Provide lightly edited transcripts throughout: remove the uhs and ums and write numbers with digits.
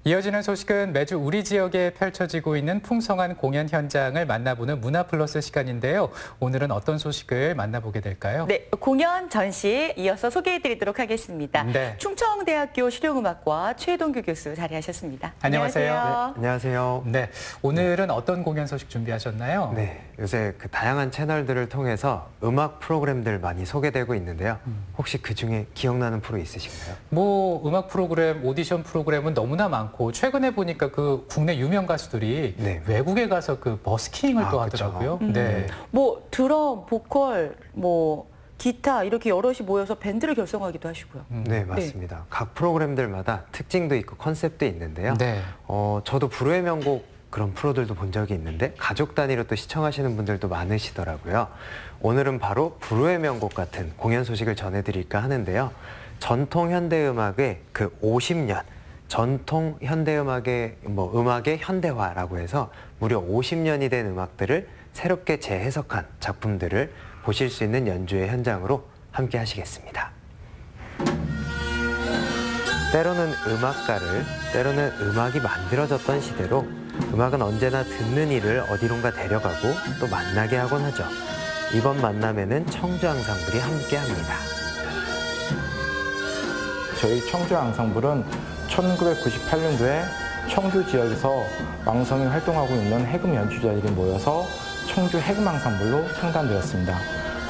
이어지는 소식은 매주 우리 지역에 펼쳐지고 있는 풍성한 공연 현장을 만나보는 문화플러스 시간인데요. 오늘은 어떤 소식을 만나보게 될까요? 네, 공연 전시 이어서 소개해드리도록 하겠습니다. 네. 충청대학교 실용음악과 최동규 교수 자리하셨습니다. 안녕하세요. 안녕하세요. 네, 안녕하세요. 네, 오늘은 어떤 공연 소식 준비하셨나요? 네, 요새 그 다양한 채널들을 통해서 음악 프로그램들 많이 소개되고 있는데요. 혹시 그 중에 기억나는 프로 있으신가요? 뭐 음악 프로그램, 오디션 프로그램은 너무나 많고 최근에 보니까 그 국내 유명 가수들이 네. 외국에 가서 그 버스킹을 또 그쵸. 하더라고요. 네. 뭐 드럼, 보컬, 뭐 기타 이렇게 여럿이 모여서 밴드를 결성하기도 하시고요. 네, 맞습니다. 각 프로그램들마다 특징도 있고 컨셉도 있는데요. 네. 저도 불후의 명곡 그런 프로들도 본 적이 있는데 가족 단위로 또 시청하시는 분들도 많으시더라고요. 오늘은 바로 불후의 명곡 같은 공연 소식을 전해드릴까 하는데요. 전통 현대음악의 그 50년, 전통 현대음악의 음악의 현대화라고 해서 무려 50년이 된 음악들을 새롭게 재해석한 작품들을 보실 수 있는 연주회 현장으로 함께 하시겠습니다. 때로는 음악가를, 때로는 음악이 만들어졌던 시대로 음악은 언제나 듣는 이를 어디론가 데려가고 또 만나게 하곤 하죠. 이번 만남에는 청주 앙상블이 함께합니다. 저희 청주 앙상블은 1998년도에 청주 지역에서 왕성히 활동하고 있는 해금 연주자들이 모여서 청주 해금 앙상블로 창단되었습니다.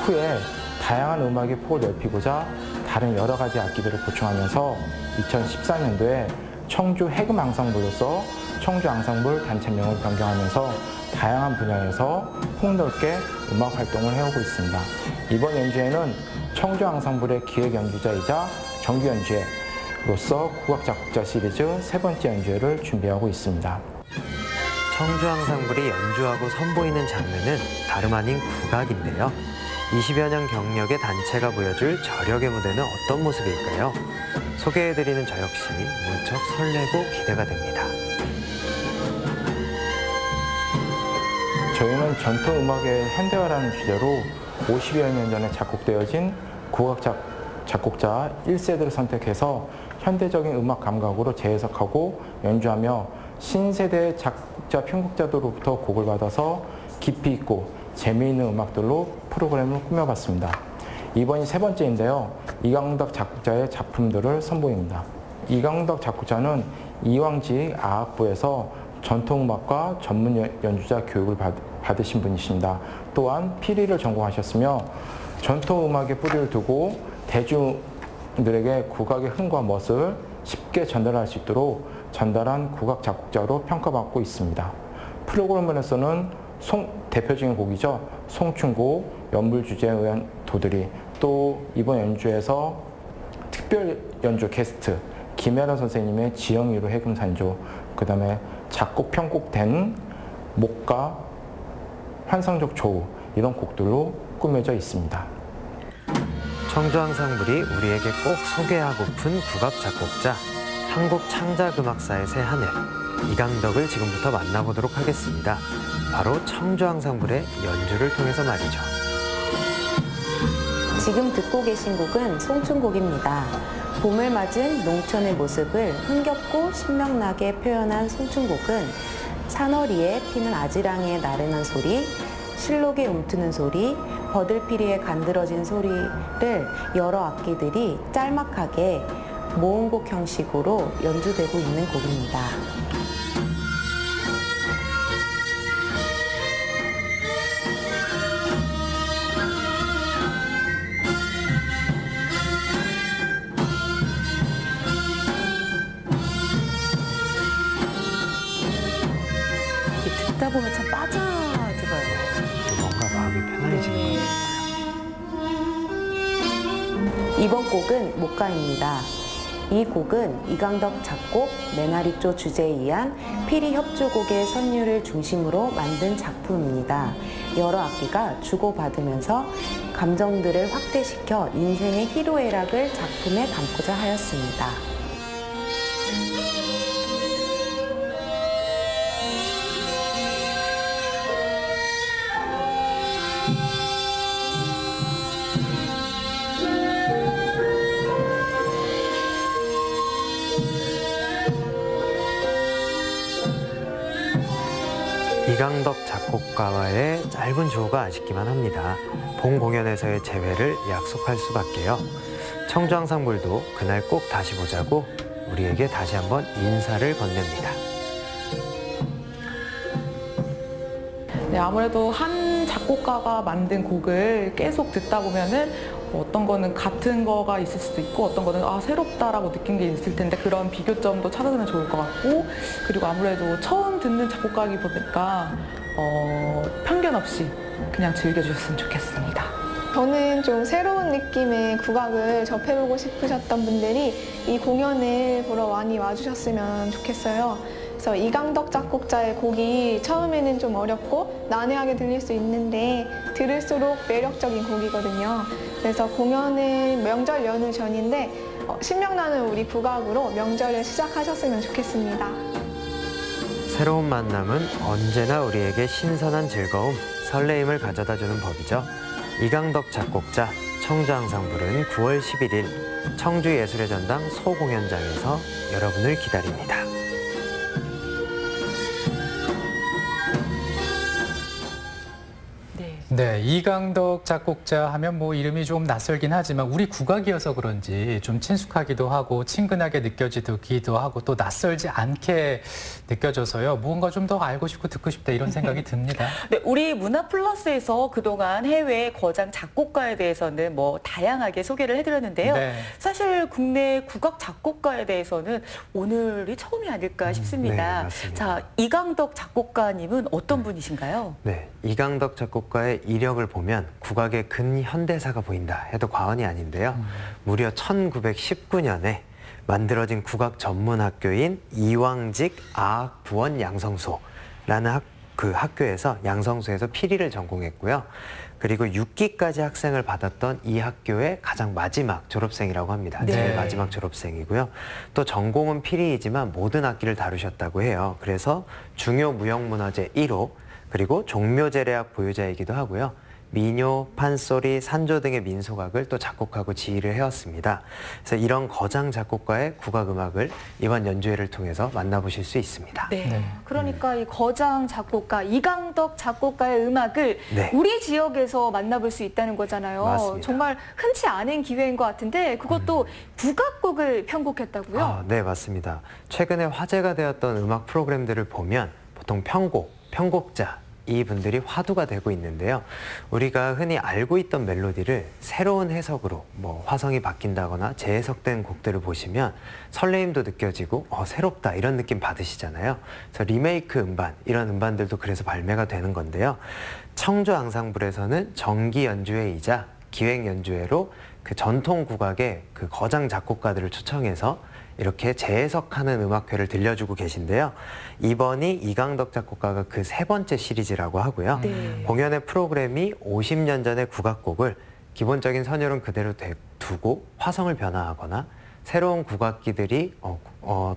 후에 다양한 음악의 폭을 넓히고자 다른 여러 가지 악기들을 보충하면서 2014년도에 청주 해금 앙상블로서 청주 앙상블 단체명을 변경하면서 다양한 분야에서 폭넓게 음악 활동을 해오고 있습니다. 이번 연주회는 청주 앙상블의 기획 연주자이자 정규 연주회로서 국악 작곡자 시리즈 세 번째 연주회를 준비하고 있습니다. 청주 앙상블이 연주하고 선보이는 장르는 다름 아닌 국악인데요. 20여 년 경력의 단체가 보여줄 저력의 무대는 어떤 모습일까요? 소개해드리는 저 역시 무척 설레고 기대가 됩니다. 저희는 전통 음악의 현대화라는 주제로 50여 년 전에 작곡되어진 국악 작곡자 1세대를 선택해서 현대적인 음악 감각으로 재해석하고 연주하며 신세대 작곡자, 편곡자들로부터 곡을 받아서 깊이 있고 재미있는 음악들로 프로그램을 꾸며봤습니다. 이번이 세 번째인데요. 이강덕 작곡자의 작품들을 선보입니다. 이강덕 작곡자는 이왕직 아학부에서 전통음악과 전문 연주자 교육을 받으신 분이십니다. 또한 피리를 전공하셨으며 전통음악에 뿌리를 두고 대중들에게 국악의 흥과 멋을 쉽게 전달할 수 있도록 전달한 국악 작곡자로 평가받고 있습니다. 프로그램에서는 대표적인 곡이죠. 송춘고, 연불주제에 의한 도들이, 또 이번 연주에서 특별 연주 게스트 김혜란 선생님의 지영이로 해금산조, 그 다음에 작곡 편곡된 목가, 환상적 조우 이런 곡들로 꾸며져 있습니다. 청주 앙상블이 우리에게 꼭 소개하고픈 국악 작곡자, 한국 창작음악사의 새 하늘, 이강덕을 지금부터 만나보도록 하겠습니다. 바로 청주 앙상블의 연주를 통해서 말이죠. 지금 듣고 계신 곡은 송춘곡입니다. 봄을 맞은 농촌의 모습을 흥겹고 신명나게 표현한 송춘곡은 산허리에 피는 아지랑이의 나른한 소리, 실록에 움트는 소리, 버들피리에 간드러진 소리를 여러 악기들이 짤막하게 모음곡 형식으로 연주되고 있는 곡입니다. 듣다 보면 참 빠져들어요. 뭔가 마음이 편안해지는 것 같아요. 이번 곡은 목가입니다. 이 곡은 이강덕 작곡, 메나리조 주제에 의한 피리 협주곡의 선율을 중심으로 만든 작품입니다. 여러 악기가 주고받으면서 감정들을 확대시켜 인생의 희로애락을 작품에 담고자 하였습니다. 이강덕 작곡가와의 짧은 주호가 아쉽기만 합니다. 본 공연에서의 재회를 약속할 수밖에요. 청주 앙상블도 그날 꼭 다시 보자고 우리에게 다시 한번 인사를 건넵니다. 네, 아무래도 한 작곡가가 만든 곡을 계속 듣다 보면은 어떤 거는 같은 거가 있을 수도 있고 어떤 거는 새롭다라고 느낀 게 있을 텐데 그런 비교점도 찾아주면 좋을 것 같고 그리고 아무래도 처음 듣는 작곡가이기 보니까 편견 없이 그냥 즐겨주셨으면 좋겠습니다. 저는 좀 새로운 느낌의 국악을 접해보고 싶으셨던 분들이 이 공연을 보러 많이 와주셨으면 좋겠어요. 그래서 이강덕 작곡자의 곡이 처음에는 좀 어렵고 난해하게 들릴 수 있는데 들을수록 매력적인 곡이거든요. 그래서 공연은 명절 연휴 전인데 신명나는 우리 국악으로 명절을 시작하셨으면 좋겠습니다. 새로운 만남은 언제나 우리에게 신선한 즐거움, 설레임을 가져다주는 법이죠. 이강덕 작곡자 청주 앙상블은 9월 11일 청주예술의 전당 소공연장에서 여러분을 기다립니다. 네, 이강덕 작곡자 하면 뭐 이름이 좀 낯설긴 하지만 우리 국악이어서 그런지 좀 친숙하기도 하고 친근하게 느껴지기도 하고 또 낯설지 않게 느껴져서요. 무언가 좀 더 알고 싶고 듣고 싶다 이런 생각이 듭니다. 네, 우리 문화플러스에서 그동안 해외 거장 작곡가에 대해서는 뭐 다양하게 소개를 해드렸는데요. 네. 사실 국내 국악 작곡가에 대해서는 오늘이 처음이 아닐까 싶습니다. 네, 맞습니다. 자, 이강덕 작곡가님은 어떤 분이신가요? 네, 이강덕 작곡가의 이력을 보면 국악의 근현대사가 보인다 해도 과언이 아닌데요. 무려 1919년에 만들어진 국악 전문 학교인 이왕직 아학부원 양성소라는 학교에서 양성소에서 피리를 전공했고요. 그리고 6기까지 학생을 받았던 이 학교의 가장 마지막 졸업생이라고 합니다. 네. 제일 마지막 졸업생이고요. 또 전공은 피리이지만 모든 악기를 다루셨다고 해요. 그래서 중요 무형문화재 1호 그리고 종묘제례악 보유자이기도 하고요. 민요, 판소리, 산조 등의 민속악을 또 작곡하고 지휘를 해왔습니다. 그래서 이런 거장 작곡가의 국악음악을 이번 연주회를 통해서 만나보실 수 있습니다. 네. 그러니까 이 거장 작곡가 이강덕 작곡가의 음악을 네. 우리 지역에서 만나볼 수 있다는 거잖아요. 맞습니다. 정말 흔치 않은 기회인 것 같은데 그것도 국악곡을 편곡했다고요? 네, 맞습니다. 최근에 화제가 되었던 음악 프로그램들을 보면 보통 편곡자 이분들이 화두가 되고 있는데요. 우리가 흔히 알고 있던 멜로디를 새로운 해석으로 화성이 바뀐다거나 재해석된 곡들을 보시면 설레임도 느껴지고 새롭다 이런 느낌 받으시잖아요. 그래서 리메이크 음반 이런 음반들도 그래서 발매가 되는 건데요. 청주 앙상블에서는 정기 연주회이자 기획 연주회로 그 전통 국악의 그 거장 작곡가들을 초청해서 이렇게 재해석하는 음악회를 들려주고 계신데요. 이번이 이강덕 작곡가가 그 3번째 시리즈라고 하고요. 네. 공연의 프로그램이 50년 전의 국악곡을 기본적인 선율은 그대로 두고 화성을 변화하거나 새로운 국악기들이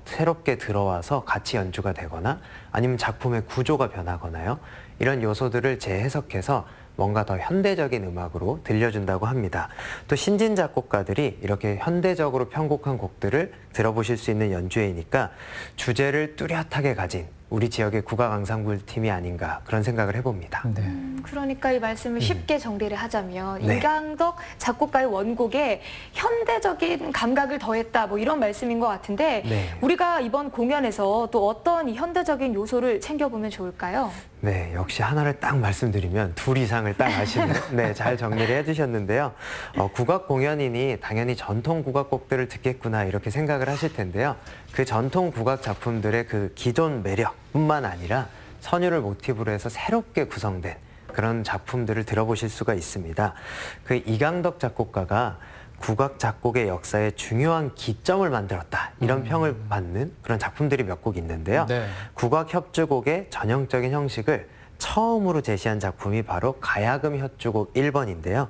새롭게 들어와서 같이 연주가 되거나 아니면 작품의 구조가 변하거나요. 이런 요소들을 재해석해서 뭔가 더 현대적인 음악으로 들려준다고 합니다. 또 신진 작곡가들이 이렇게 현대적으로 편곡한 곡들을 들어보실 수 있는 연주회이니까 주제를 뚜렷하게 가진 우리 지역의 국악 앙상블 팀이 아닌가 그런 생각을 해봅니다. 네. 그러니까 이 말씀을 쉽게 정리를 하자면 네. 이강덕 작곡가의 원곡에 현대적인 감각을 더했다 뭐 이런 말씀인 것 같은데 네. 우리가 이번 공연에서 또 어떤 이 현대적인 요소를 챙겨보면 좋을까요? 네, 역시 하나를 딱 말씀드리면 둘 이상을 딱 아시는 네, 잘 정리를 해주셨는데요. 국악 공연이니 당연히 전통 국악곡들을 듣겠구나 이렇게 생각을 하실 텐데요. 그 전통 국악 작품들의 그 기존 매력뿐만 아니라 선율을 모티브로 해서 새롭게 구성된 그런 작품들을 들어보실 수가 있습니다. 그 이강덕 작곡가가 국악 작곡의 역사에 중요한 기점을 만들었다 이런 평을 받는 그런 작품들이 몇 곡 있는데요. 네. 국악 협주곡의 전형적인 형식을 처음으로 제시한 작품이 바로 가야금 협주곡 1번인데요.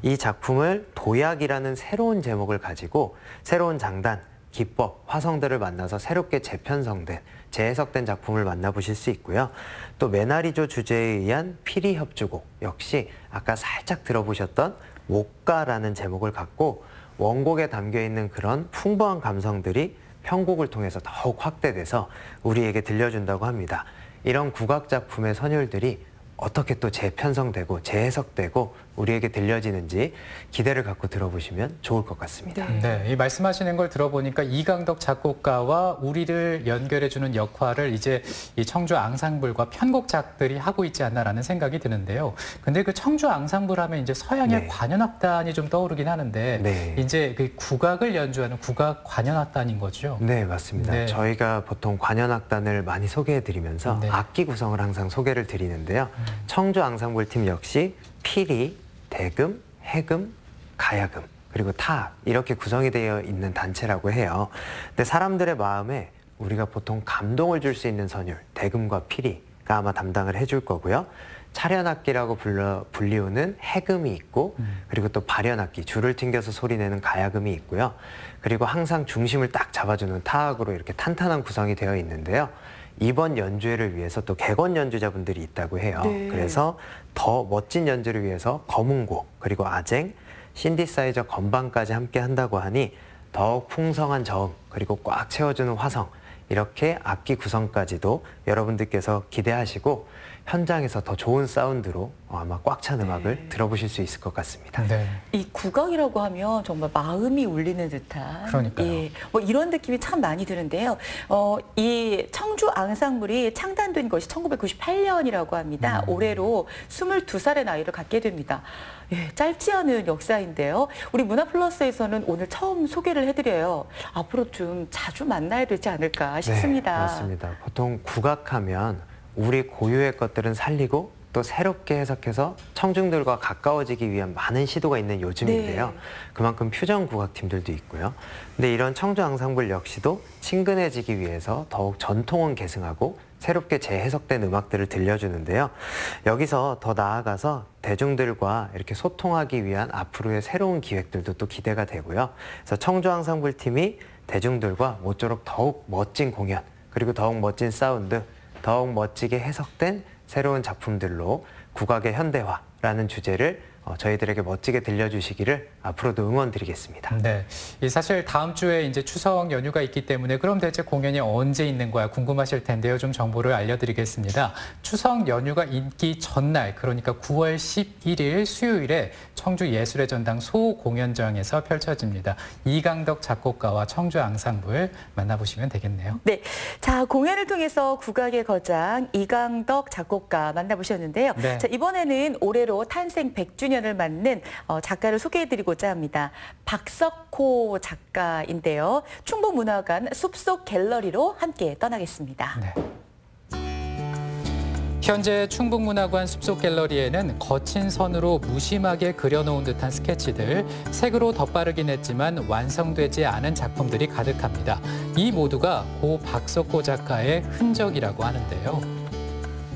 이 작품을 도약이라는 새로운 제목을 가지고 새로운 장단, 기법, 화성들을 만나서 새롭게 재편성된, 재해석된 작품을 만나보실 수 있고요. 또 메나리조 주제에 의한 피리 협주곡 역시 아까 살짝 들어보셨던 목가라는 제목을 갖고 원곡에 담겨있는 그런 풍부한 감성들이 편곡을 통해서 더욱 확대돼서 우리에게 들려준다고 합니다. 이런 국악 작품의 선율들이 어떻게 또 재편성되고 재해석되고 우리에게 들려지는지 기대를 갖고 들어보시면 좋을 것 같습니다. 네, 이 말씀하시는 걸 들어보니까 이강덕 작곡가와 우리를 연결해주는 역할을 이제 이 청주 앙상블과 편곡작들이 하고 있지 않나라는 생각이 드는데요. 근데 그 청주 앙상블 하면 이제 서양의 네. 관현악단이 좀 떠오르긴 하는데 네. 이제 그 국악을 연주하는 국악 관현악단인 거죠? 네, 맞습니다. 네. 저희가 보통 관현악단을 많이 소개해드리면서 네. 악기 구성을 항상 소개를 드리는데요. 청주 앙상블 팀 역시 피리, 대금, 해금, 가야금, 그리고 타 이렇게 구성이 되어 있는 단체라고 해요. 근데 사람들의 마음에 우리가 보통 감동을 줄 수 있는 선율, 대금과 피리가 아마 담당을 해줄 거고요. 차련악기라고 불리우는 해금이 있고 그리고 또 발현악기, 줄을 튕겨서 소리내는 가야금이 있고요. 그리고 항상 중심을 딱 잡아주는 타악으로 이렇게 탄탄한 구성이 되어 있는데요. 이번 연주회를 위해서 또 객원 연주자분들이 있다고 해요. 네. 그래서 더 멋진 연주를 위해서 검은고, 그리고 아쟁, 신디사이저 건반까지 함께 한다고 하니 더욱 풍성한 저음, 그리고 꽉 채워주는 화성, 이렇게 악기 구성까지도 여러분들께서 기대하시고 현장에서 더 좋은 사운드로 아마 꽉 찬 음악을 들어보실 수 있을 것 같습니다. 네. 이 국악이라고 하면 정말 마음이 울리는 듯한 그러니까요. 예, 뭐 이런 느낌이 참 많이 드는데요. 이 청주 앙상블이 창단된 것이 1998년이라고 합니다. 올해로 22살의 나이를 갖게 됩니다. 예, 짧지 않은 역사인데요. 우리 문화플러스에서는 오늘 처음 소개를 해드려요. 앞으로 좀 자주 만나야 되지 않을까 싶습니다. 네, 맞습니다. 보통 국악하면 우리 고유의 것들은 살리고 또 새롭게 해석해서 청중들과 가까워지기 위한 많은 시도가 있는 요즘인데요. 네. 그만큼 퓨전 국악팀들도 있고요. 근데 이런 청주 앙상블 역시도 친근해지기 위해서 더욱 전통은 계승하고 새롭게 재해석된 음악들을 들려주는데요. 여기서 더 나아가서 대중들과 이렇게 소통하기 위한 앞으로의 새로운 기획들도 또 기대가 되고요. 그래서 청주 앙상블 팀이 대중들과 모쪼록 더욱 멋진 공연, 그리고 더욱 멋진 사운드, 더욱 멋지게 해석된 새로운 작품들로 국악의 현대화라는 주제를 저희들에게 멋지게 들려주시기를 앞으로도 응원드리겠습니다. 네, 이 사실 다음 주에 이제 추석 연휴가 있기 때문에 그럼 대체 공연이 언제 있는 거야 궁금하실 텐데요. 좀 정보를 알려드리겠습니다. 추석 연휴가 있기 전날, 그러니까 9월 11일 수요일에 청주 예술의 전당 소공연장에서 펼쳐집니다. 이강덕 작곡가와 청주 앙상블 만나보시면 되겠네요. 네, 자 공연을 통해서 국악의 거장 이강덕 작곡가 만나보셨는데요. 네. 자 이번에는 올해로 탄생 100주년을 맞는 작가를 소개해드리고자 합니다. 박석호 작가인데요. 충북문화관 숲속 갤러리로 함께 떠나겠습니다. 네. 현재 충북문화관 숲속 갤러리에는 거친 선으로 무심하게 그려놓은 듯한 스케치들, 색으로 덧바르긴 했지만 완성되지 않은 작품들이 가득합니다. 이 모두가 고 박석호 작가의 흔적이라고 하는데요.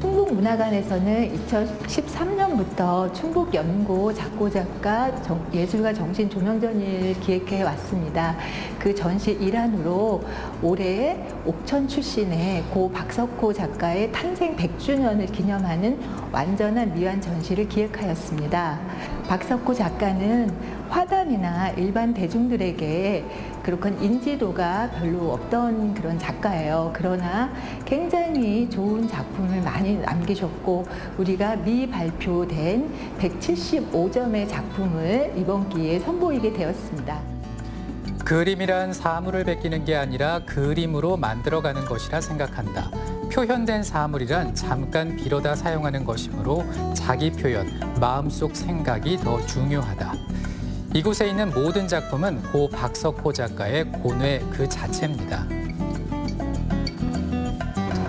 충북문화관에서는 2013년부터 충북연고 작고작가 예술가 정신 조명전을 기획해 왔습니다. 그 전시 일환으로 올해 옥천 출신의 고 박석호 작가의 탄생 100주년을 기념하는 완전한 미완 전시를 기획하였습니다. 박석호 작가는 화단이나 일반 대중들에게 그렇건 인지도가 별로 없던 그런 작가예요. 그러나 굉장히 좋은 작품을 많이 남기셨고 우리가 미발표된 175점의 작품을 이번 기회에 선보이게 되었습니다. 그림이란 사물을 베끼는 게 아니라 그림으로 만들어가는 것이라 생각한다. 표현된 사물이란 잠깐 비로다 사용하는 것이므로 자기 표현, 마음속 생각이 더 중요하다. 이곳에 있는 모든 작품은 고 박석호 작가의 고뇌 그 자체입니다.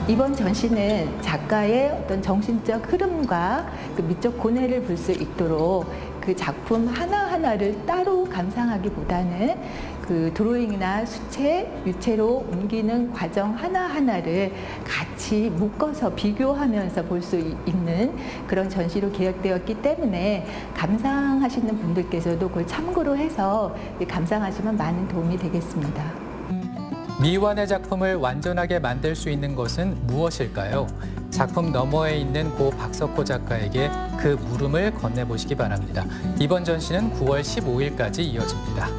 이번 전시는 작가의 어떤 정신적 흐름과 그 미적 고뇌를 볼 수 있도록 그 작품 하나하나를 따로 감상하기보다는 그 드로잉이나 수채, 유채로 옮기는 과정 하나하나를 같이 묶어서 비교하면서 볼 수 있는 그런 전시로 기획되었기 때문에 감상하시는 분들께서도 그걸 참고로 해서 감상하시면 많은 도움이 되겠습니다. 미완의 작품을 완전하게 만들 수 있는 것은 무엇일까요? 작품 너머에 있는 고 박석호 작가에게 그 물음을 건네보시기 바랍니다. 이번 전시는 9월 15일까지 이어집니다.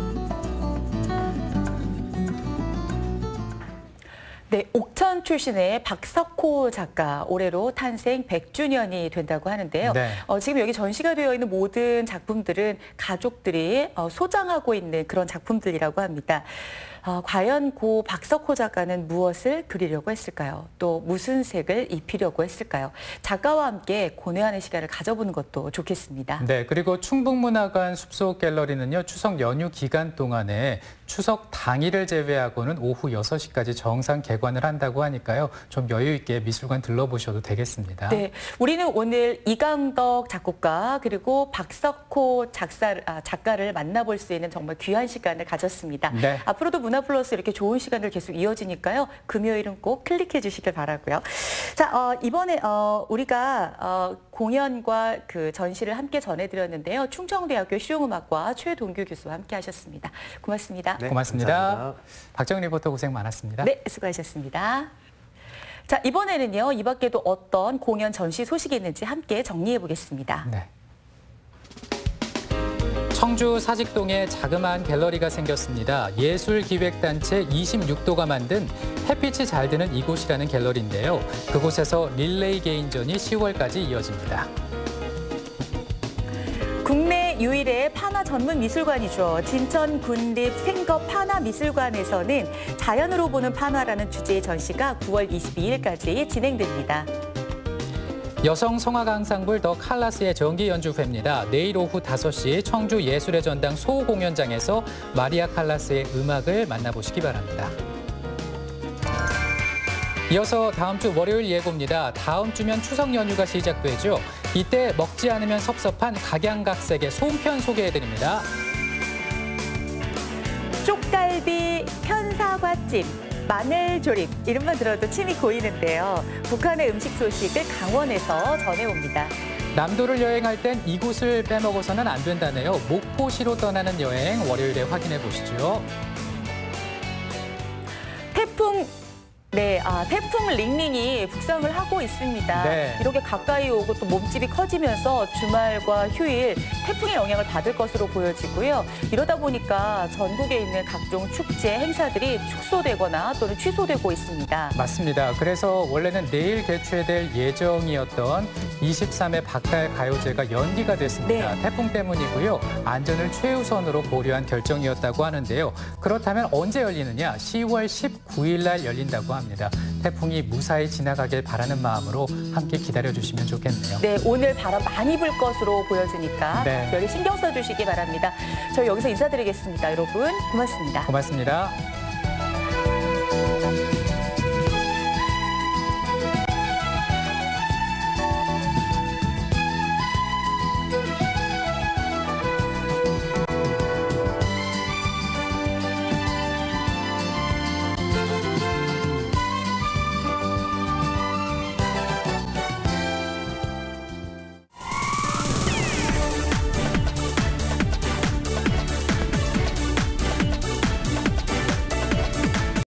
네, 옥천 출신의 박석호 작가 올해로 탄생 100주년이 된다고 하는데요. 네. 지금 여기 전시가 되어 있는 모든 작품들은 가족들이 소장하고 있는 그런 작품들이라고 합니다. 과연 고 박석호 작가는 무엇을 그리려고 했을까요? 또 무슨 색을 입히려고 했을까요? 작가와 함께 고뇌하는 시간을 가져보는 것도 좋겠습니다. 네, 그리고 충북문화관 숲속 갤러리는요, 추석 연휴 기간 동안에 추석 당일을 제외하고는 오후 6시까지 정상 개관을 한다고 하니까요. 좀 여유 있게 미술관 들러보셔도 되겠습니다. 네, 우리는 오늘 이강덕 작곡가 그리고 박석호 작가를 만나볼 수 있는 정말 귀한 시간을 가졌습니다. 네. 앞으로도 문화플러스 이렇게 좋은 시간들 계속 이어지니까요. 금요일은 꼭 클릭해 주시길 바라고요. 자, 이번에 우리가 공연과 그 전시를 함께 전해드렸는데요. 충청대학교 실용음악과 최동규 교수와 함께 하셨습니다. 고맙습니다. 네, 고맙습니다. 감사합니다. 박정은 리포터 고생 많았습니다. 네, 수고하셨습니다. 자, 이번에는요. 이 밖에도 어떤 공연 전시 소식이 있는지 함께 정리해 보겠습니다. 네. 청주 사직동에 자그마한 갤러리가 생겼습니다. 예술기획단체 26도가 만든 햇빛이 잘 드는 이곳이라는 갤러리인데요. 그곳에서 릴레이 개인전이 10월까지 이어집니다. 국내 유일의 파나 전문 미술관이죠. 진천 군립 생겁 파나 미술관에서는 자연으로 보는 파나라는 주제의 전시가 9월 22일까지 진행됩니다. 여성 성악 앙상블 더 칼라스의 정기 연주회입니다. 내일 오후 5시 청주 예술의 전당 소공연장에서 마리아 칼라스의 음악을 만나보시기 바랍니다. 이어서 다음 주 월요일 예고입니다. 다음 주면 추석 연휴가 시작되죠. 이때 먹지 않으면 섭섭한 각양각색의 송편 소개해드립니다. 쪽갈비, 편사과찜, 마늘조림 이름만 들어도 침이 고이는데요. 북한의 음식 소식을 강원에서 전해옵니다. 남도를 여행할 땐 이곳을 빼먹어서는 안 된다네요. 목포시로 떠나는 여행 월요일에 확인해 보시죠. 태풍 링링이 북상을 하고 있습니다. 네. 이렇게 가까이 오고 또 몸집이 커지면서 주말과 휴일 태풍의 영향을 받을 것으로 보여지고요. 이러다 보니까 전국에 있는 각종 축제 행사들이 축소되거나 또는 취소되고 있습니다. 맞습니다. 그래서 원래는 내일 개최될 예정이었던 23회 박달 가요제가 연기가 됐습니다. 네. 태풍 때문이고요. 안전을 최우선으로 고려한 결정이었다고 하는데요. 그렇다면 언제 열리느냐? 10월 19일 날 열린다고 합니다. 태풍이 무사히 지나가길 바라는 마음으로 함께 기다려주시면 좋겠네요. 네, 오늘 바람 많이 불 것으로 보여지니까 네. 특별히 신경 써주시기 바랍니다. 저희 여기서 인사드리겠습니다. 여러분, 고맙습니다. 고맙습니다.